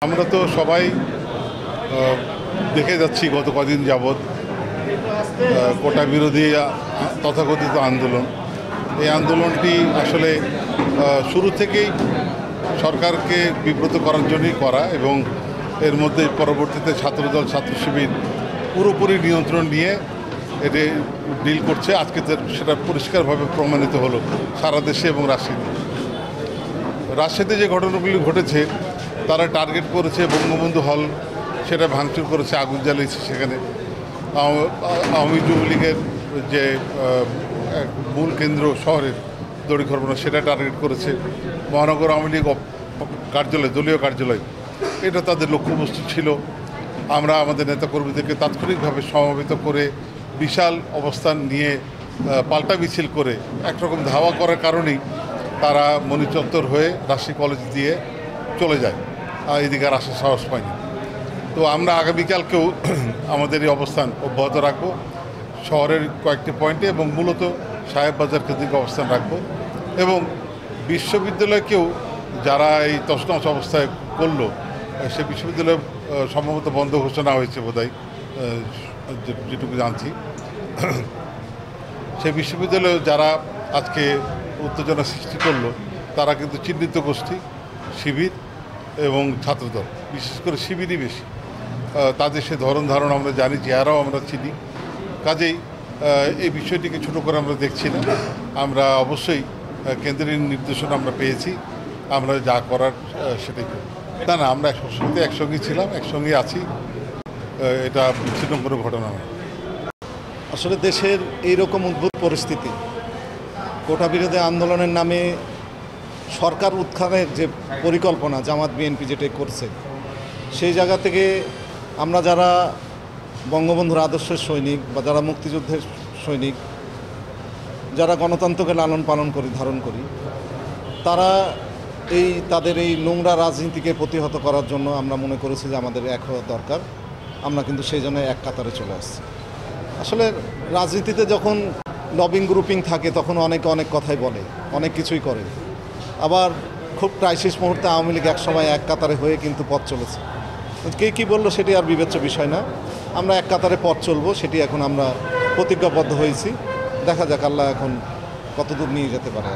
আমরা তো সবাই দেখে যাচ্ছি গত কদিন যাবৎ কোটা বিরোধী তথাকথিত আন্দোলন। এই আন্দোলনটি আসলে শুরু থেকেই সরকারকে বিব্রত করার জন্যই করা এবং এর মধ্যে পরবর্তীতে ছাত্রদল ছাত্র শিবির পুরোপুরি নিয়ন্ত্রণ নিয়ে এটি ডিল করছে। আজকে সেটা পরিষ্কারভাবে প্রমাণিত হলো সারা দেশে এবং রাজশাহীতে যে ঘটনাগুলি ঘটেছে তারা টার্গেট করেছে বঙ্গবন্ধু হল, সেটা ভাঙচুর করেছে, আগুন জ্বালিয়েছে। সেখানে আওয়ামী যুবলীগের যে মূল কেন্দ্র শহরের দড়িখরবনা সেটা টার্গেট করেছে। মহানগর আওয়ামী লীগ কার্যালয়, দলীয় কার্যালয়, এটা তাদের লক্ষ্যবস্তু ছিল। আমরা আমাদের নেতাকর্মীদেরকে তাৎক্ষণিকভাবে সমবেত করে বিশাল অবস্থান নিয়ে পাল্টা মিছিল করে একরকম ধাওয়া করার কারণেই তারা মণিচত্বর হয়ে রাজশাহী কলেজ দিয়ে চলে যায়, এদিকে আর আসার সাহস পায়নি। তো আমরা আগামীকালকেও আমাদের এই অবস্থান অব্যাহত রাখবো শহরের কয়েকটি পয়েন্টে এবং মূলত সাহেববাজার কেন্দ্রিক অবস্থান রাখবো এবং বিশ্ববিদ্যালয়কেও যারা এই তছনছ অবস্থায় করলো সে বিশ্ববিদ্যালয় সম্ভবত বন্ধ ঘোষণা হয়েছে বোধহয়, যেটুকু জানছি। সেই বিশ্ববিদ্যালয়ে যারা আজকে উত্তেজনা সৃষ্টি করলো তারা কিন্তু চিহ্নিত গোষ্ঠী, শিবির এবং ছাত্রদল, বিশেষ করে শিবিরই বেশি। তাদের সে ধরন ধারণ আমরা জানি, চেহারাও আমরা চিনি। কাজেই এই বিষয়টিকে ছোটো করে আমরা দেখছি না। আমরা অবশ্যই কেন্দ্রের নির্দেশনা আমরা পেয়েছি, আমরা যা করার সেটাই করি। না, আমরা সবসময় একসঙ্গেই ছিলাম, একসঙ্গেই আছি। এটা বিচ্ছিন্ন কোনো ঘটনা নয়। আসলে দেশের এইরকম উদ্ভূত পরিস্থিতি, কোটা বিরোধী আন্দোলনের নামে সরকার উৎখানের যে পরিকল্পনা জামাত বিএনপি যেটা করছে, সেই জায়গা থেকে আমরা যারা বঙ্গবন্ধুর আদর্শের সৈনিক বা যারা মুক্তিযুদ্ধের সৈনিক, যারা গণতন্ত্রকে লালন পালন করি, ধারণ করি, তারা তাদের এই নোংরা রাজনীতিকে প্রতিহত করার জন্য আমরা মনে করেছি যে আমাদের এক হওয়া দরকার। আমরা কিন্তু সেই জন্য এক কাতারে চলে আসছি। আসলে রাজনীতিতে যখন লবিং গ্রুপিং থাকে তখন অনেকে অনেক কথাই বলে, অনেক কিছুই করে। আবার খুব ক্রাইসিস মুহূর্তে আওয়ামী লীগ একসময় এক কাতারে হয়ে কিন্তু পথ চলেছে। কে কী বললো সেটি আর বিবেচ্য বিষয় না। আমরা এক কাতারে পথ চলবো, সেটি এখন আমরা প্রতিজ্ঞাবদ্ধ হয়েছি। দেখা যাক আল্লাহ এখন কতদূর নিয়ে যেতে পারে।